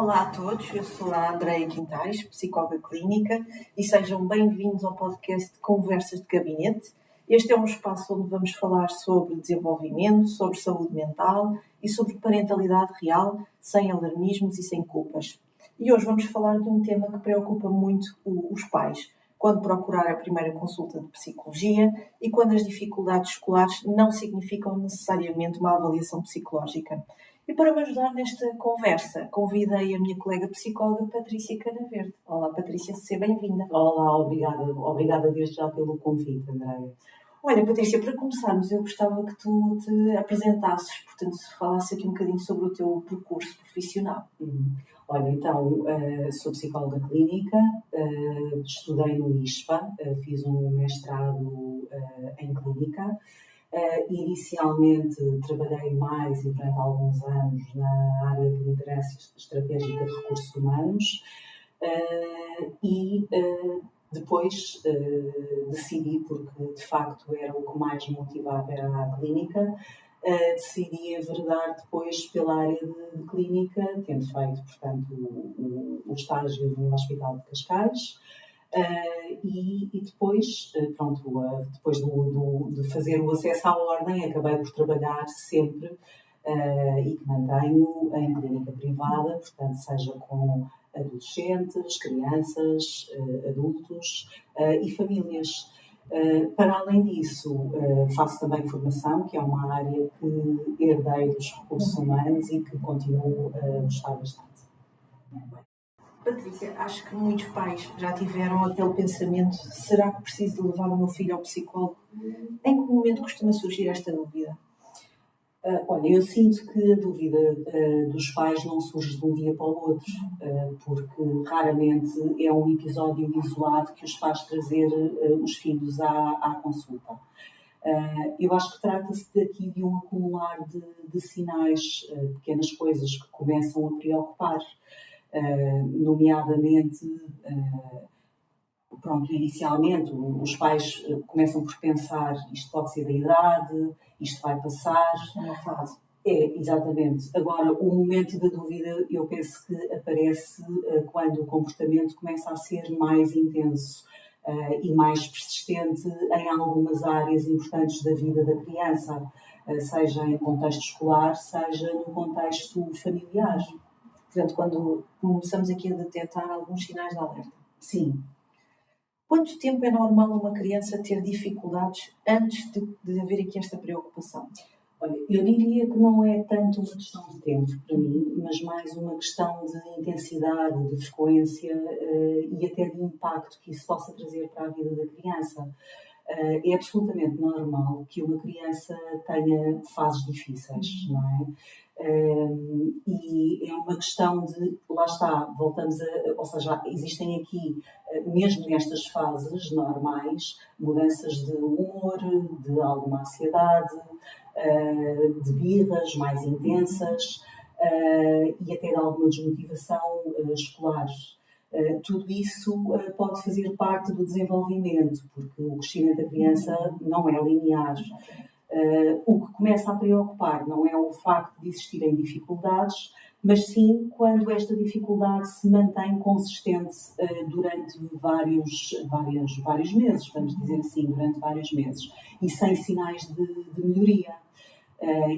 Olá a todos, eu sou a Andreia Quintais, psicóloga clínica, e sejam bem-vindos ao podcast de Conversas de Gabinete. Este é um espaço onde vamos falar sobre desenvolvimento, sobre saúde mental e sobre parentalidade real, sem alarmismos e sem culpas. E hoje vamos falar de um tema que preocupa muito os pais, quando procurar a primeira consulta de psicologia e quando as dificuldades escolares não significam necessariamente uma avaliação psicológica. E para me ajudar nesta conversa, convidei a minha colega psicóloga Patrícia Canaverde. Olá Patrícia, seja bem-vinda. Olá, obrigada desde já pelo convite, Andréia. Olha Patrícia, para começarmos eu gostava que tu te apresentasses, portanto falasses aqui um bocadinho sobre o teu percurso profissional. Olha, então, sou psicóloga clínica, estudei no ISPA, fiz um mestrado em clínica. Inicialmente trabalhei mais e durante alguns anos na área de liderança estratégica de recursos humanos e depois decidi, porque de facto era o que mais me motivava, era a clínica, decidi enverdar depois pela área de clínica, tendo feito, portanto, o estágio no Hospital de Cascais. E depois, depois de fazer o acesso à ordem, acabei por trabalhar sempre e que mantenho em clínica privada, portanto, seja com adolescentes, crianças, adultos e famílias. Para além disso, faço também formação, que é uma área que herdei dos recursos humanos e que continuo a gostar bastante. Patrícia, acho que muitos pais já tiveram aquele pensamento: será que preciso de levar o meu filho ao psicólogo? Em que momento costuma surgir esta dúvida? Olha, eu sinto que a dúvida dos pais não surge de um dia para o outro, porque raramente é um episódio isolado que os faz trazer os filhos à consulta. Eu acho que trata-se daqui de um acumular de sinais, pequenas coisas que começam a preocupar. Nomeadamente, inicialmente os pais começam por pensar: isto pode ser da idade, isto vai passar. É uma fase. Exatamente. Agora, o momento da dúvida, eu penso que aparece quando o comportamento começa a ser mais intenso e mais persistente em algumas áreas importantes da vida da criança, seja em contexto escolar, seja no contexto familiar. Portanto, quando começamos aqui a detectar alguns sinais de alerta. Sim. Quanto tempo é normal uma criança ter dificuldades antes de haver aqui esta preocupação? Olha, eu diria que não é tanto uma questão de tempo para mim, mas mais uma questão de intensidade, de frequência e até de impacto que isso possa trazer para a vida da criança. É absolutamente normal que uma criança tenha fases difíceis, não é? E é uma questão de, lá está, ou seja, existem aqui, mesmo nestas fases normais, mudanças de humor, de alguma ansiedade, de birras mais intensas e até de alguma desmotivação escolar. Tudo isso pode fazer parte do desenvolvimento, porque o crescimento da criança não é linear. O que começa a preocupar não é o facto de existirem dificuldades, mas sim quando esta dificuldade se mantém consistente durante vários meses, vamos dizer assim, durante vários meses, e sem sinais de melhoria.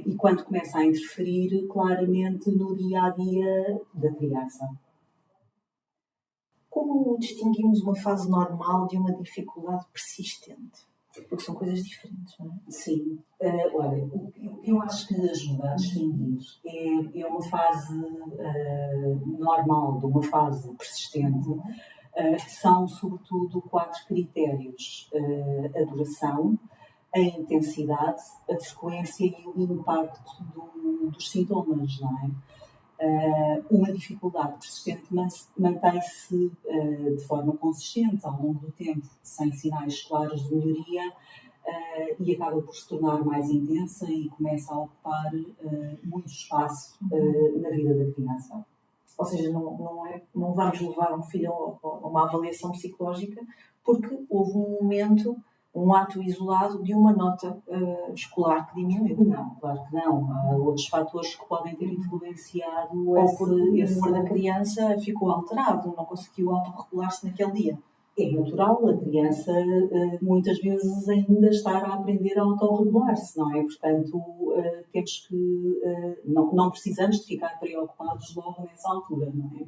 E quando começa a interferir claramente no dia-a-dia da criança. Como distinguimos uma fase normal de uma dificuldade persistente? Porque são coisas diferentes, não é? Sim. Olha, o que eu acho que ajuda a distinguir é uma fase normal de uma fase persistente. São, sobretudo, 4 critérios: a duração, a intensidade, a frequência e o impacto dos sintomas, não é? Uma dificuldade persistente mantém-se de forma consistente ao longo do tempo, sem sinais claros de melhoria, e acaba por se tornar mais intensa e começa a ocupar muito espaço na vida da criança. Ou seja, não vamos levar um filho a uma avaliação psicológica porque houve um momento um ato isolado de uma nota escolar que diminuiu. Não, claro que não. Há outros fatores que podem ter influenciado Ou porque o esse... humor da criança ficou alterado, não conseguiu autorregular-se naquele dia. É natural, a criança muitas vezes ainda está a aprender a autorregular-se, não é? Portanto, temos que... não precisamos de ficar preocupados logo nessa altura, não é?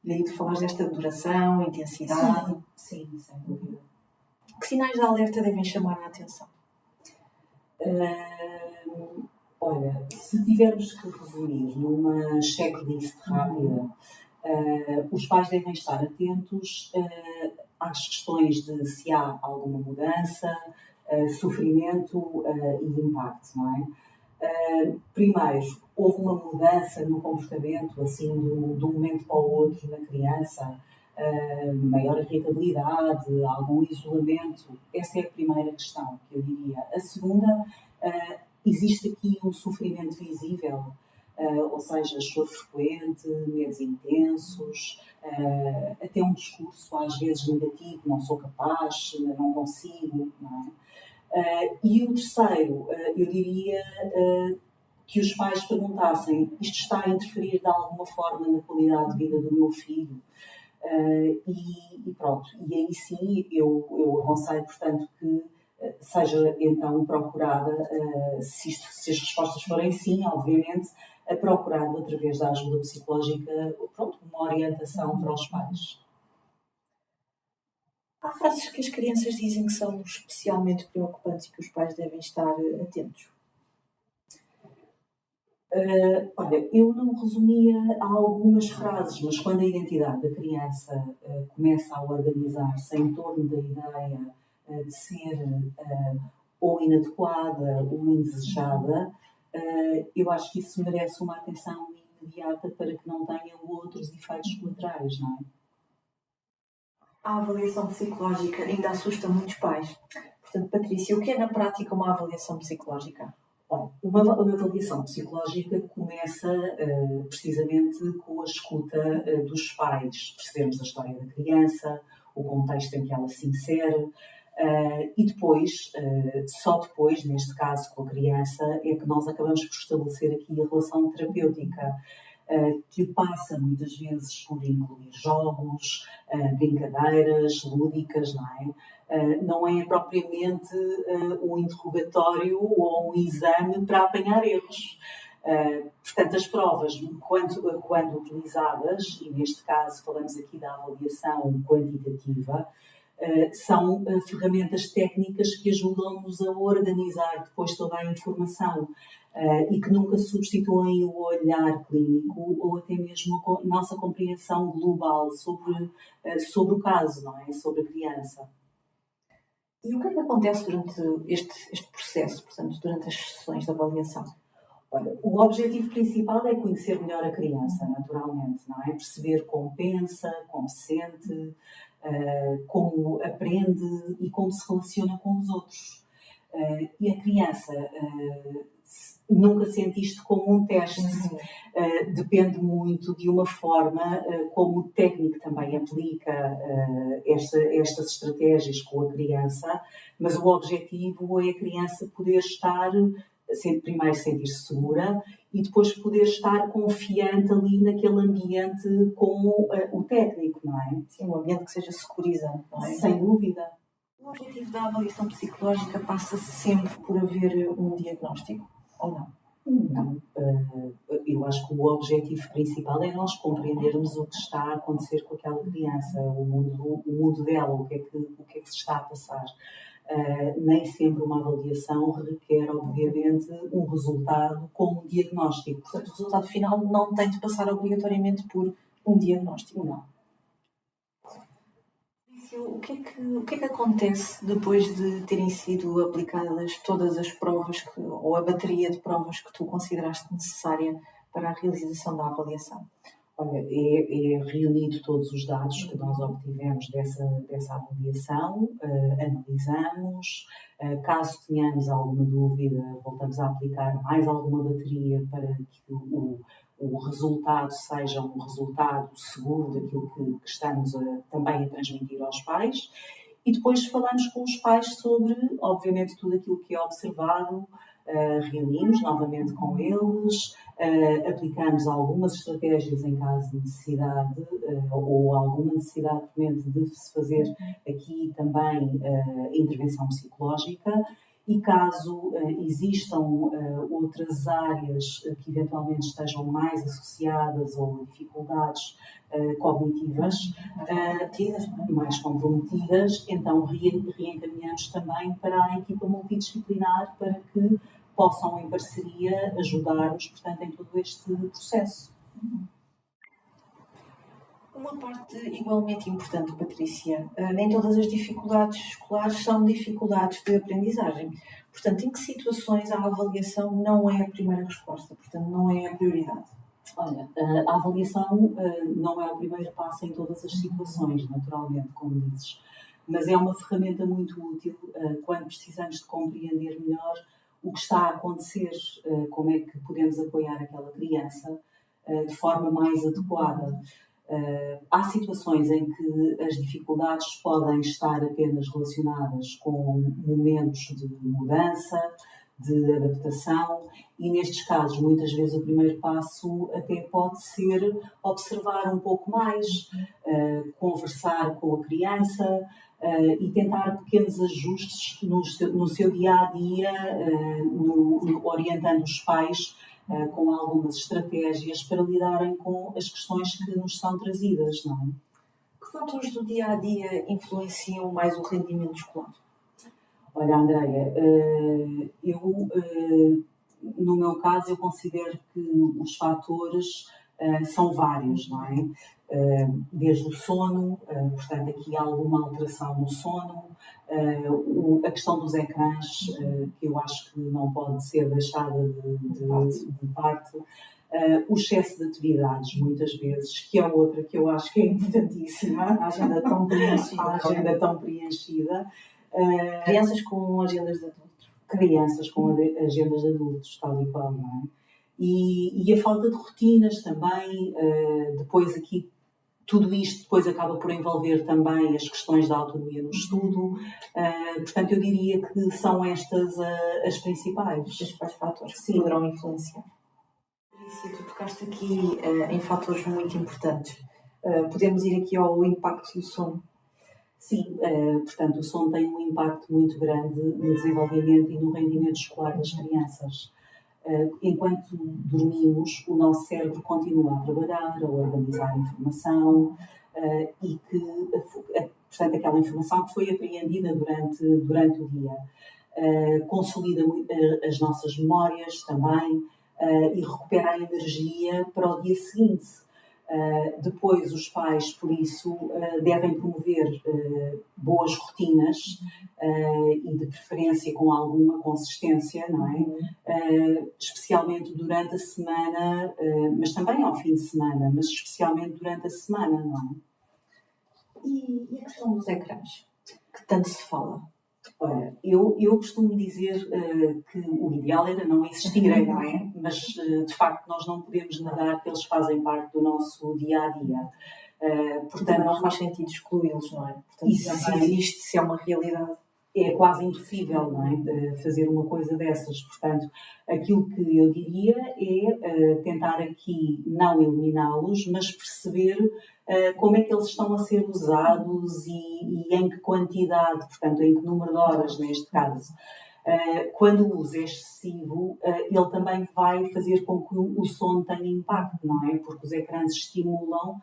Daí tu falas desta duração, intensidade. Sim, sem dúvida. Que sinais de alerta devem chamar a atenção? Olha, se tivermos que resumir numa checklist rápida, os pais devem estar atentos às questões de se há alguma mudança, sofrimento e impacto, não é? Primeiro, houve uma mudança no comportamento, assim, de um momento para o outro na criança, maior irritabilidade, algum isolamento. Essa é a primeira questão que eu diria. A segunda, existe aqui um sofrimento visível, ou seja, choro frequente, medos intensos, até um discurso às vezes negativo, não sou capaz, não consigo, não é? E o terceiro, eu diria que os pais perguntassem: isto está a interferir de alguma forma na qualidade de vida do meu filho? E pronto, e aí sim eu aconselho, portanto, que seja então procurada, se as respostas forem sim, obviamente, procurado através da ajuda psicológica, pronto, uma orientação para os pais. Há frases que as crianças dizem que são especialmente preocupantes e que os pais devem estar atentos. Olha, eu não resumia algumas frases, mas quando a identidade da criança começa a organizar-se em torno da ideia de ser ou inadequada ou indesejada, eu acho que isso merece uma atenção imediata para que não tenha outros efeitos colaterais, não é? A avaliação psicológica ainda assusta muitos pais. Portanto, Patrícia, o que é na prática uma avaliação psicológica? Bom, uma avaliação psicológica começa precisamente com a escuta dos pais, percebermos a história da criança, o contexto em que ela se insere, e depois, só depois, neste caso com a criança, é que nós acabamos por estabelecer aqui a relação terapêutica, que passa muitas vezes por incluir jogos, brincadeiras lúdicas, não é? Não é propriamente um interrogatório ou um exame para apanhar erros. Portanto, as provas, quando utilizadas, e neste caso falamos aqui da avaliação quantitativa, são ferramentas técnicas que ajudam-nos a organizar depois toda a informação e que nunca substituem o olhar clínico ou até mesmo a nossa compreensão global sobre o caso, não é? Sobre a criança. E o que é que acontece durante este processo, portanto, durante as sessões de avaliação? Olha, o objetivo principal é conhecer melhor a criança, naturalmente, não é? Perceber como pensa, como se sente, como aprende e como se relaciona com os outros. E a criança nunca sente isto como um teste. Depende muito de uma forma como o técnico também aplica estas estratégias com a criança, mas o objetivo é a criança poder estar, primeiro sentir-se segura e depois poder estar confiante ali naquele ambiente com o técnico, não é? Sim, um ambiente que seja securizante, não é? Sem dúvida. O objetivo da avaliação psicológica passa sempre por haver um diagnóstico, ou não? Não. Eu acho que o objetivo principal é nós compreendermos o que está a acontecer com aquela criança, o mundo dela, o que é que se está a passar. Nem sempre uma avaliação requer, obviamente, um resultado como um diagnóstico. Portanto, o resultado final não tem de passar obrigatoriamente por um diagnóstico. Não. O que é que acontece depois de terem sido aplicadas todas as provas, ou a bateria de provas que tu consideraste necessária para a realização da avaliação? Olha, é reunido todos os dados que nós obtivemos dessa avaliação, analisamos, caso tenhamos alguma dúvida, voltamos a aplicar mais alguma bateria para que o resultado seja um resultado seguro daquilo que estamos também a transmitir aos pais e depois falamos com os pais sobre, obviamente, tudo aquilo que é observado, reunimos novamente com eles, aplicamos algumas estratégias em caso de necessidade ou alguma necessidade de se fazer aqui também intervenção psicológica. E caso existam outras áreas que eventualmente estejam mais associadas ou dificuldades cognitivas mais comprometidas, então reencaminhamos também para a equipa multidisciplinar para que possam, em parceria, ajudar-nos, portanto, em todo este processo. Uma parte igualmente importante, Patrícia, nem todas as dificuldades escolares são dificuldades de aprendizagem. Portanto, em que situações a avaliação não é a primeira resposta? Portanto, não é a prioridade? Olha, a avaliação não é o primeiro passo em todas as situações, naturalmente, como dizes, mas é uma ferramenta muito útil quando precisamos de compreender melhor o que está a acontecer, como é que podemos apoiar aquela criança de forma mais adequada. Há situações em que as dificuldades podem estar apenas relacionadas com momentos de mudança, de adaptação, e nestes casos, muitas vezes, o primeiro passo até pode ser observar um pouco mais, conversar com a criança e tentar pequenos ajustes no seu dia-a-dia, orientando os pais com algumas estratégias para lidarem com as questões que nos são trazidas, não é? Que fatores do dia-a-dia influenciam mais o rendimento escolar? Olha, Andreia, no meu caso, eu considero que os fatores são vários, não é? Desde o sono, portanto, aqui há alguma alteração no sono, a questão dos ecrãs, que eu acho que não pode ser deixada de parte, o excesso de atividades, muitas vezes, que é outra que eu acho que é importantíssima, a agenda tão preenchida. Crianças com agendas de adultos. Crianças com agendas de adultos, tal e qual, não é? E a falta de rotinas também, depois aqui, tudo isto depois acaba por envolver também as questões da autonomia no estudo. Portanto, eu diria que são estas as principais. Os principais fatores que poderão influenciar. Patrícia, tu tocaste aqui em fatores muito importantes. Podemos ir aqui ao impacto do sono. Sim, portanto, o sono tem um impacto muito grande no desenvolvimento e no rendimento escolar das crianças. Enquanto dormimos, o nosso cérebro continua a trabalhar, a organizar a informação e que, portanto, aquela informação que foi apreendida durante o dia consolida as nossas memórias também e recupera a energia para o dia seguinte. Depois os pais, por isso, devem promover boas rotinas e de preferência com alguma consistência, não é? Especialmente durante a semana, mas também ao fim de semana, mas especialmente durante a semana, não é? E a questão dos ecrãs, que tanto se fala? Olha, eu costumo dizer que o ideal era não existirem, não é? Mas, de facto, nós não podemos negar que eles fazem parte do nosso dia-a-dia. Portanto, não faz sentido excluí-los, não é? Portanto, se existe, se é uma realidade. É quase impossível, não é? Fazer uma coisa dessas. Portanto, aquilo que eu diria é tentar aqui não eliminá-los, mas perceber como é que eles estão a ser usados e em que quantidade, portanto, em que número de horas, neste caso. Quando o uso é excessivo, ele também vai fazer com que o sono tenha impacto, não é? Porque os ecrãs estimulam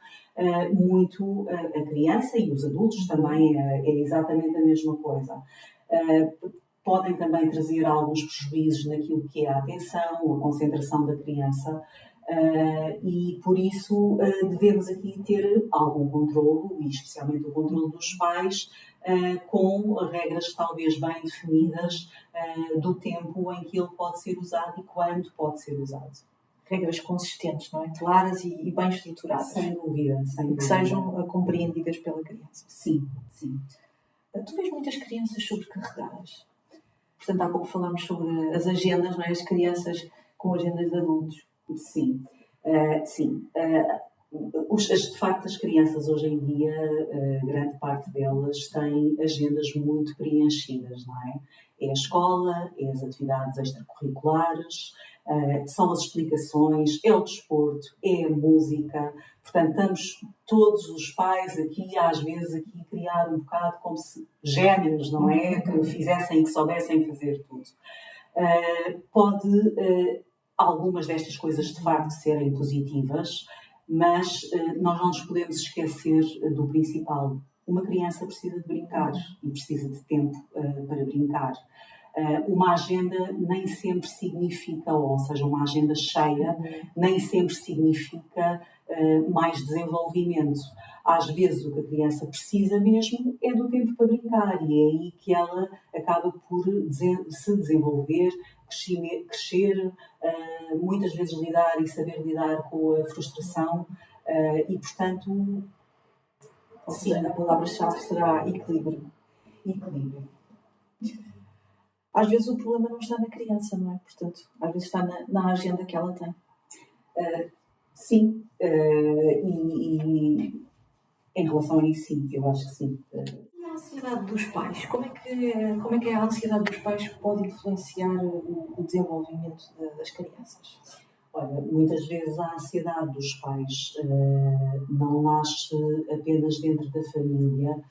muito a criança e os adultos também, é exatamente a mesma coisa. Podem também trazer alguns prejuízos naquilo que é a atenção, a concentração da criança, e por isso devemos aqui ter algum controlo, e especialmente o controlo dos pais, com regras talvez bem definidas do tempo em que ele pode ser usado e quando pode ser usado. Regras consistentes, não é? Claras e bem estruturadas. Sem dúvida. Que sejam compreendidas pela criança. Sim, sim. Tu vês muitas crianças sobrecarregadas. Portanto, há pouco falámos sobre as agendas, não é? As crianças com agendas de adultos. Sim, sim. De facto, as crianças hoje em dia, grande parte delas têm agendas muito preenchidas, não é? É a escola, é as atividades extracurriculares, são as explicações, é o desporto, é a música. Portanto, estamos todos os pais aqui, às vezes, aqui a criar um bocado como se gêmeos, não é? Que fizessem e que soubessem fazer tudo. Pode algumas destas coisas, de facto, serem positivas, mas nós não nos podemos esquecer do principal. Uma criança precisa de brincar e precisa de tempo para brincar. Uma agenda nem sempre significa, ou seja, uma agenda cheia, nem sempre significa mais desenvolvimento. Às vezes o que a criança precisa mesmo é do tempo para brincar e é aí que ela acaba por se desenvolver, crescer, muitas vezes lidar e saber lidar com a frustração e, portanto... Ou seja, a palavra-chave será equilíbrio. Equilíbrio. Às vezes o problema não está na criança, não é? Portanto, às vezes está na agenda que ela tem. Sim. E em relação a isso, sim, eu acho que sim. E a ansiedade dos pais? Como é que a ansiedade dos pais pode influenciar o desenvolvimento das crianças? Olha, muitas vezes a ansiedade dos pais não nasce apenas dentro da família,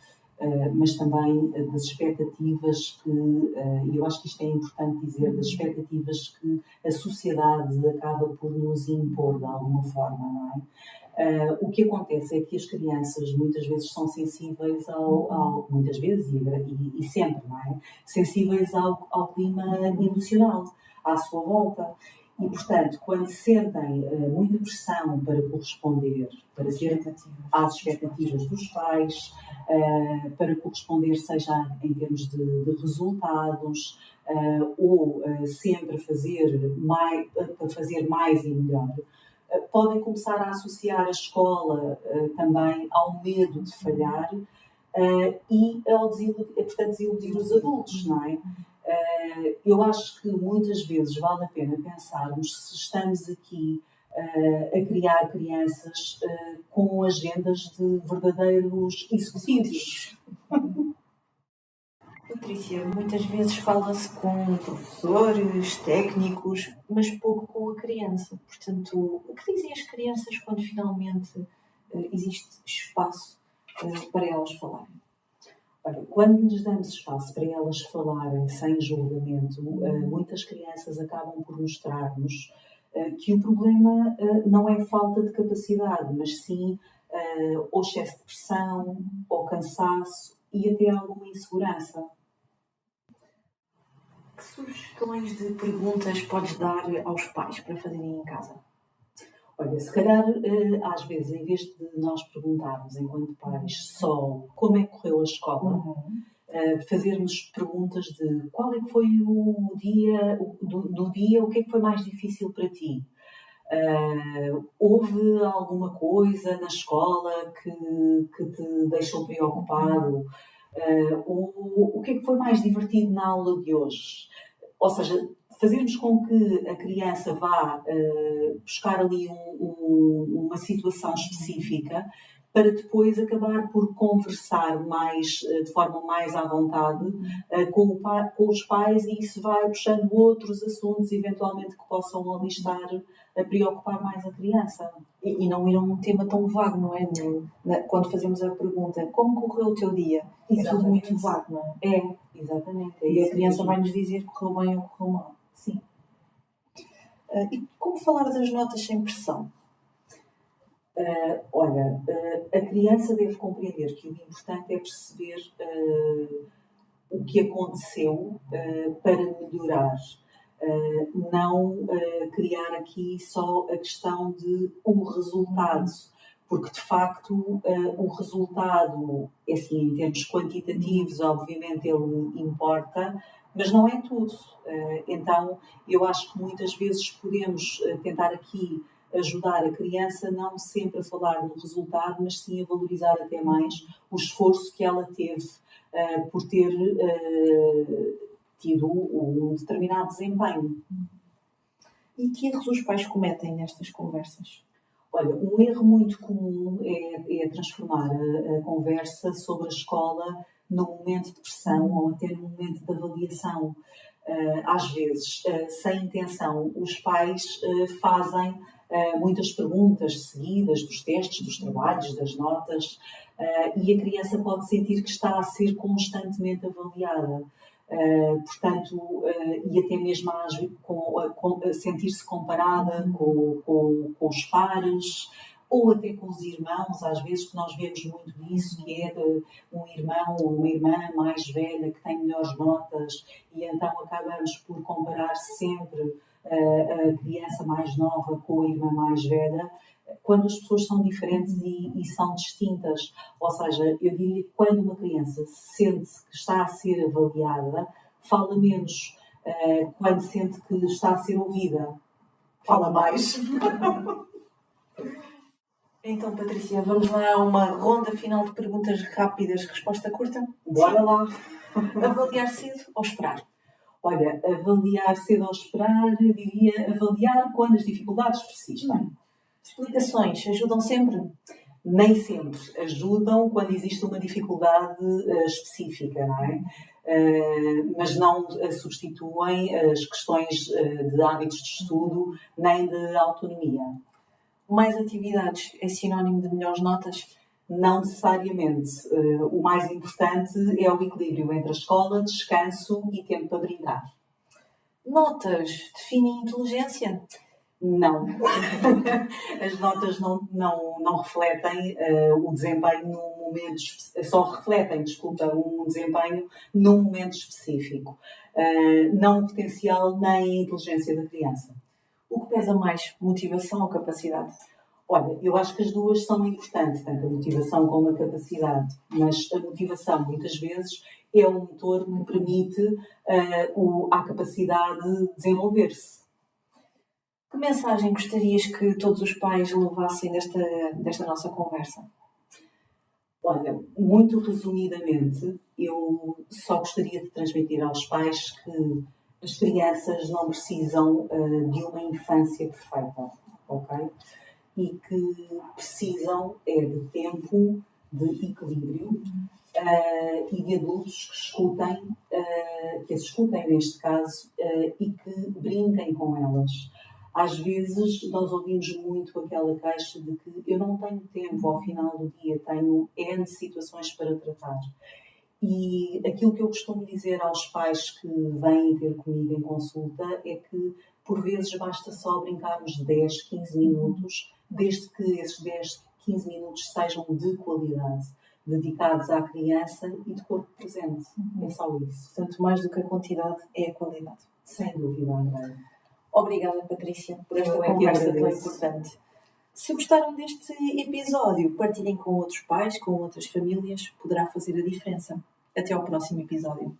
mas também das expectativas que, e eu acho que isto é importante dizer, das expectativas que a sociedade acaba por nos impor de alguma forma, não é? O que acontece é que as crianças muitas vezes são sensíveis muitas vezes e sempre, não é? Sensíveis ao clima emocional à sua volta. E, portanto, quando sentem muita pressão para corresponder, para ter às expectativas dos pais, para corresponder, seja em termos de resultados, ou sempre fazer mais e melhor, podem começar a associar a escola também ao medo de falhar e, portanto, desiludir os adultos, não é? Eu acho que muitas vezes vale a pena pensarmos se estamos aqui a criar crianças com agendas de verdadeiros executivos. Patrícia, muitas vezes fala-se com professores, técnicos, mas pouco com a criança. Portanto, o que dizem as crianças quando finalmente existe espaço para elas falarem? Olha, quando lhes damos espaço para elas falarem sem julgamento, muitas crianças acabam por mostrar-nos que o problema não é falta de capacidade, mas sim ou excesso de pressão, ou cansaço e até alguma insegurança. Que sugestões de perguntas podes dar aos pais para fazerem em casa? Olha, se calhar, às vezes, em vez de nós perguntarmos, enquanto pais, só como é que correu a escola, fazermos perguntas de qual é que foi o dia, do dia, o que é que foi mais difícil para ti? Houve alguma coisa na escola que te deixou preocupado? Ou o que é que foi mais divertido na aula de hoje? Ou seja, fazermos com que a criança vá buscar ali uma situação específica para depois acabar por conversar de forma mais à vontade com os pais, e isso vai puxando outros assuntos, eventualmente, que possam ali estar a preocupar mais a criança. E não ir a um tema tão vago, não é? Quando fazemos a pergunta, como correu o teu dia? É tudo muito vago, não é? É, exatamente. E a criança vai nos dizer correu bem ou correu mal. Sim. E como falar das notas sem pressão? Olha, a criança deve compreender que o importante é perceber o que aconteceu para melhorar. Não criar aqui só a questão de um resultado, porque de facto o resultado, assim, em termos quantitativos, obviamente ele importa, mas não é tudo. Então, eu acho que muitas vezes podemos tentar aqui ajudar a criança não sempre a falar no resultado, mas sim a valorizar até mais o esforço que ela teve por ter tido um determinado desempenho. E que erros os pais cometem nestas conversas? Olha, um erro muito comum é transformar a conversa sobre a escola num momento de pressão ou até num momento de avaliação. Às vezes, sem intenção, os pais fazem muitas perguntas seguidas dos testes, dos trabalhos, das notas, e a criança pode sentir que está a ser constantemente avaliada. Portanto, e até mesmo sentir-se comparada com os pares, ou até com os irmãos, às vezes que nós vemos muito isso, que é de um irmão ou uma irmã mais velha que tem melhores notas, e então acabamos por comparar sempre a criança mais nova com a irmã mais velha, quando as pessoas são diferentes e são distintas. Ou seja, eu diria que quando uma criança sente que está a ser avaliada, fala menos. Quando sente que está a ser ouvida, fala mais. Então, Patrícia, vamos lá a uma ronda final de perguntas rápidas, resposta curta? Bora lá! Avaliar cedo ou esperar? Olha, avaliar cedo ou esperar, eu diria avaliar quando as dificuldades persistem. Explicações ajudam sempre? Nem sempre. Ajudam quando existe uma dificuldade específica, não é? Mas não substituem as questões de hábitos de estudo nem de autonomia. Mais atividades é sinónimo de melhores notas? Não necessariamente. O mais importante é o equilíbrio entre a escola, descanso e tempo para brincar. Notas definem inteligência? Não. As notas não refletem o desempenho num momento... Só refletem, um desempenho num momento específico. Não o potencial nem a inteligência da criança. O que pesa mais, motivação ou capacidade? Olha, eu acho que as duas são importantes, tanto a motivação como a capacidade. Mas a motivação, muitas vezes, é o motor que permite à capacidade de desenvolver-se. Que mensagem gostarias que todos os pais levassem desta nossa conversa? Olha, muito resumidamente, eu só gostaria de transmitir aos pais que as crianças não precisam de uma infância perfeita, ok? E que precisam de tempo, de equilíbrio e de adultos que as escutem neste caso e que brinquem com elas. Às vezes nós ouvimos muito aquela queixa de que eu não tenho tempo ao final do dia, tenho N situações para tratar. E aquilo que eu costumo dizer aos pais que vêm ter comigo em consulta é que por vezes basta só brincarmos 10, 15 minutos, desde que esses 10, 15 minutos sejam de qualidade, dedicados à criança e de corpo presente. É só isso. Portanto, mais do que a quantidade é a qualidade. Sem dúvida, Andréia. Obrigada, Patrícia, por esta conversa tão importante. Se gostaram deste episódio, partilhem com outros pais, com outras famílias, poderá fazer a diferença. Até ao próximo episódio.